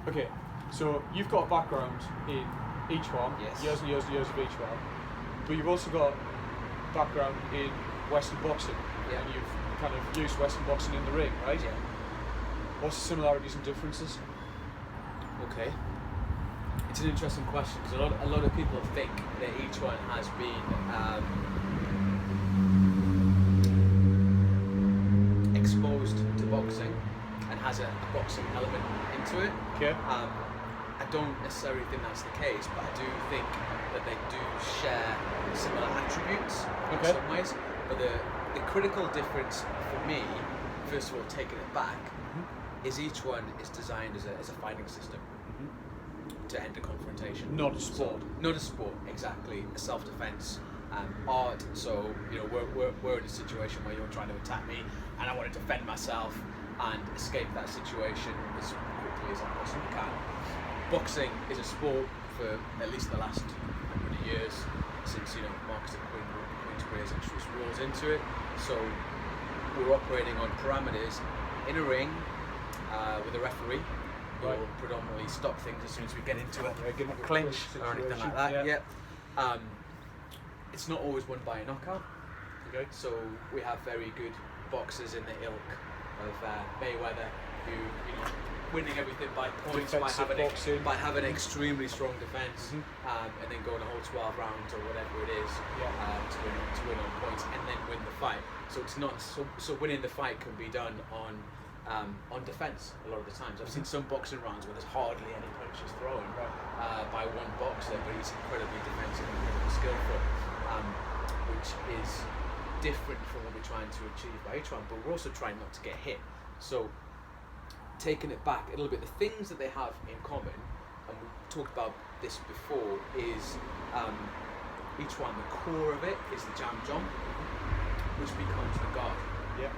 Okay, so you've got a background in each one, Yes. years and years and years of each one, but you've also got background in Western boxing, Yeah. and you've kind of used Western boxing in the ring, right? Yeah. What's the similarities and differences? Okay. It's an interesting question because a lot of people think that each one has been exposed to boxing and has a boxing element into it. Okay. I don't necessarily think that's the case, but I do think that they do share similar attributes in Okay. some ways. But the critical difference for me, first of all, taking it back, is each one is designed as a fighting system to end a confrontation. Not a sport. Not a sport, exactly. A self-defense art. So we're in a situation where you're trying to attack me, and I want to defend myself and escape that situation as quickly as I possibly can. Boxing is a sport for at least the last 100 years since Marcus and Queen's Queers introduced rules into it. So we're operating on parameters in a ring with a referee. Right. We'll predominantly stop things as soon as we get into a getting a clinch clinch or anything like situation, that. yeah. It's not always won by a knockout. Okay. So we have very good boxers in the ilk of Mayweather, who winning everything by points Defensive by having an extremely strong defense, and then going a whole 12 rounds or whatever it is to win on points and then win the fight. So it's not so winning the fight can be done on defense a lot of the times. I've seen some boxing rounds where there's hardly any punches thrown by one boxer, but he's incredibly defensive and incredibly skillful, which is different from what we're trying to achieve by each one, but we're also trying not to get hit. So taking it back a little bit, the things that they have in common, and we talked about this before, is each one, the core of it is the jam jump, which becomes the guard. Yeah.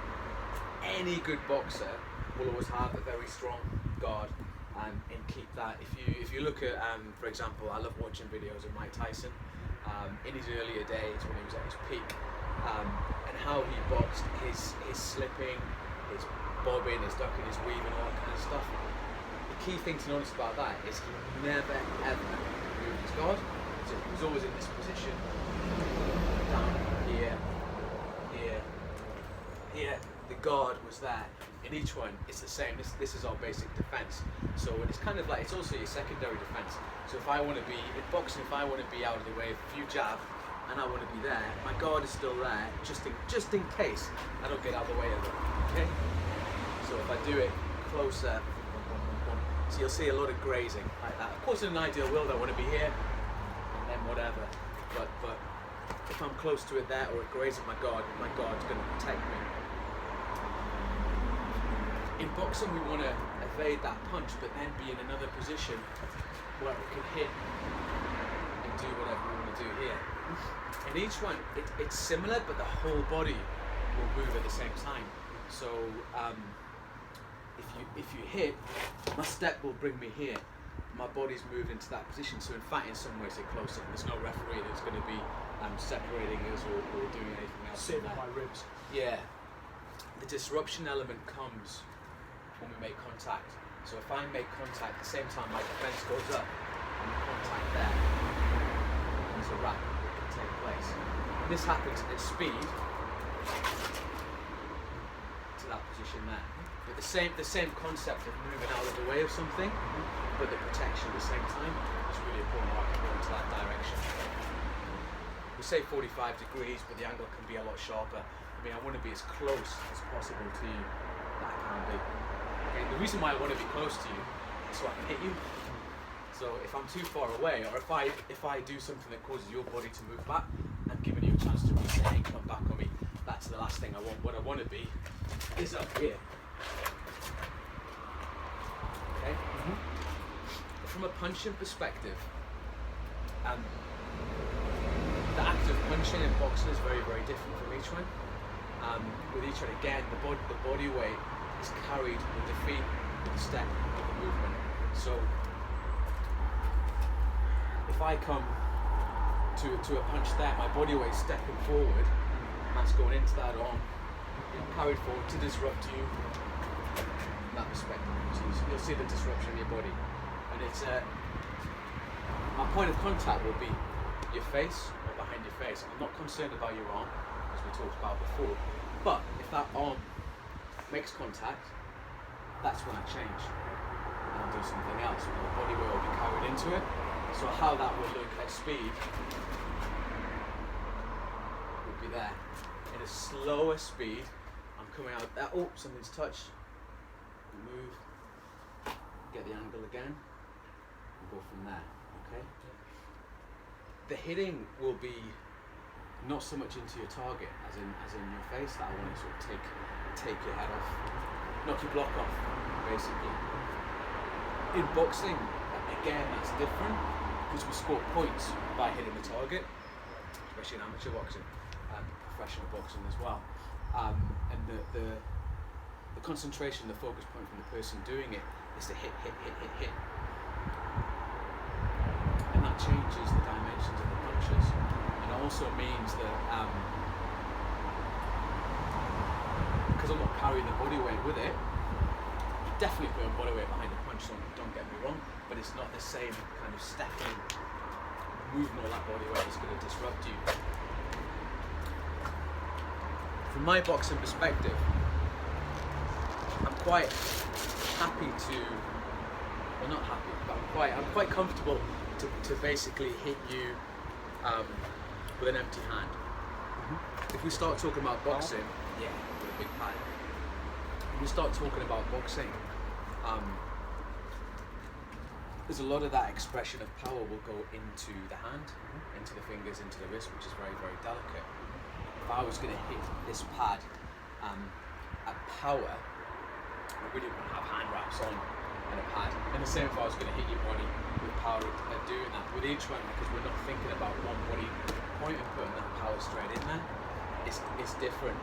Any good boxer will always have a very strong guard and keep that. If you look at, for example, I love watching videos of Mike Tyson in his earlier days when he was at his peak, and how he boxed, his slipping, his bobbing, his ducking, his weaving, all that kind of stuff. The key thing to notice about that is he never ever moved his guard, so he was always in this position, down here, here. The guard was there. In each one, it's the same. This is our basic defense. So it's kind of like, it's also your secondary defense. So if I want to be in boxing, if I want to be out of the way, if you jab, and I want to be there, my guard is still there, just in case I don't get out of the way of it. Okay. So if I do it closer, so you'll see a lot of grazing like that. Of course, in an ideal world, I want to be here, and then whatever. But if I'm close to it there, or it grazing my guard's going to protect me. In boxing, we want to evade that punch, but then be in another position where we can hit and do whatever we want to do here. In each one, it's similar, but the whole body will move at the same time. So if you hit, my step will bring me here. My body's moved into that position. So in fact, in some ways, they're closer. There's no referee that's going to be separating us or doing anything else. Saving my ribs. Yeah. The disruption element comes when we make contact. So if I make contact at the same time, my defense goes up and the contact there, there's a wrap that can take place. And this happens at speed to that position there. But the same concept of moving out of the way of something, but the protection at the same time is really important. I can go into that direction. We say 45 degrees, but the angle can be a lot sharper. I mean, I want to be as close as possible to you that I can be. Okay, the reason why I want to be close to you is so I can hit you. So if I'm too far away, or if I do something that causes your body to move back, I'm giving you a chance to reset and come back on me. That's the last thing I want. What I want to be is up here. Okay? From a punching perspective, the act of punching in boxing is very, very different from each one. With each one, again, the body weight is carried with the feet, with the step, with the movement. So if I come to a punch there, my body weight stepping forward, and that's going into that arm, carried forward to disrupt you. From that perspective, so you'll see the disruption in your body, and it's my point of contact will be your face or behind your face. I'm not concerned about your arm, as we talked about before, but if that arm makes contact, that's when I change and I'll do something else. My body weight will be carried into it. So how that will look at speed would be there. In a slower speed, I'm coming out that, oh, something's touched. Move, get the angle again, and go from there, okay? The hitting will be not so much into your target as in your face, that I want to sort of take your head off, knock your block off, basically. In boxing, again, that's different because we score points by hitting the target, especially in amateur boxing and professional boxing as well. And the concentration, the focus point from the person doing it is to hit. And that changes the dimensions of the punches. And it also means that because I'm not carrying the body weight with it, you definitely put a body weight behind the punch, so don't get me wrong, but it's not the same kind of stepping, moving all that body weight is going to disrupt you. From my boxing perspective, I'm quite happy to, well not happy, but I'm quite comfortable to basically hit you with an empty hand. Mm-hmm. If we start talking about boxing, yeah, with a big pad. If we start talking about boxing, there's a lot of that expression of power will go into the hand, into the fingers, into the wrist, which is very, very delicate. If I was going to hit this pad at power, I really wouldn't have hand wraps on and a pad. And the same if I was going to hit your body with power at doing that. With each one, because we're not thinking about one body point and putting that power straight in there, it's different.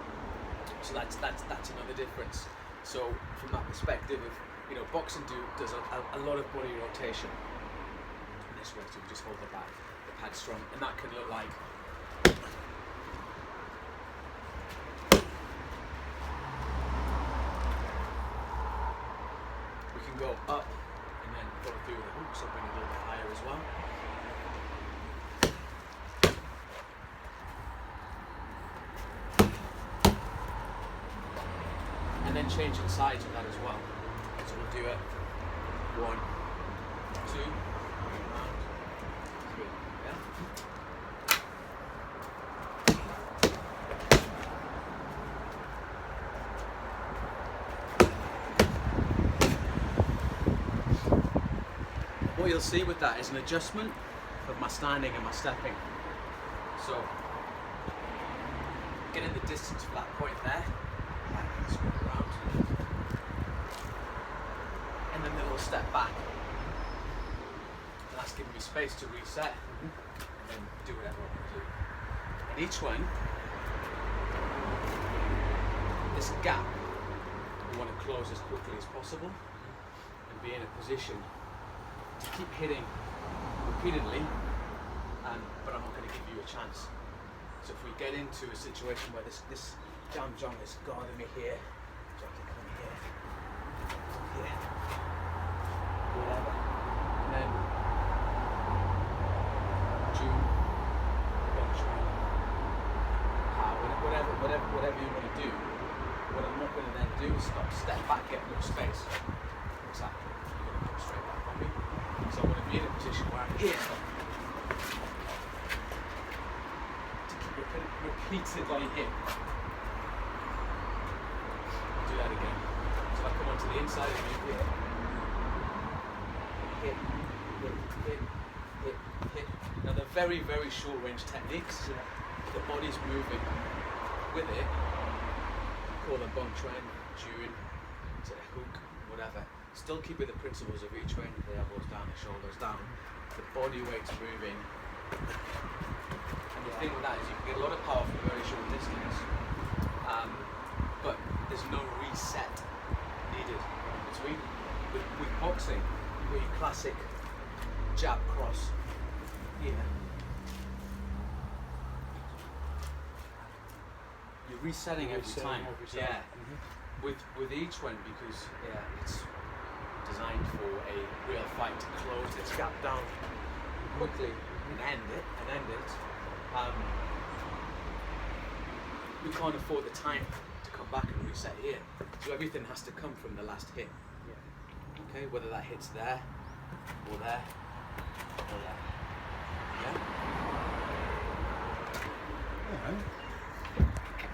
So that's another difference. So from that perspective of, boxing does a lot of body rotation in this way, so we just hold the pad strong, and that can look like we can go up and then go through the hook, so bring it a little bit higher as well. And then changing sides with that as well. So we'll do it 1, 2, round, 3, yeah? What you'll see with that is an adjustment of my standing and my stepping. So, getting the distance for that point there, spin around, and then a little step back, and that's giving me space to reset and then do whatever I want to do. And each one, this gap we want to close as quickly as possible and be in a position to keep hitting repeatedly, but I'm not going to give you a chance. So if we get into a situation where this jam is guarding me here, so I can come here, whatever, and then June, whatever you want to do. What I'm not going to then do is step back, get more space. Exactly. You're going to come straight back on me. So I want to be in a position where I'm here to keep repeatedly hit. Do that again. So I come onto the inside of you here. Hit. Now they're very, very short range techniques. Yeah. The body's moving with it. Call them bump train, June, to a hook, whatever. Still keeping the principles of each train, the elbows down, the shoulders down. The body weight's moving. And the thing with that is you can get a lot of power from a very short distance. But there's no reset needed in between. With boxing, you've got your classic jab cross here. You're resetting every time. Yeah. Mm-hmm. With each one, because it's designed fight to close this gap down quickly and end it. We can't afford the time to come back and reset here. So everything has to come from the last hit. Yeah. Okay, whether that hits there or there.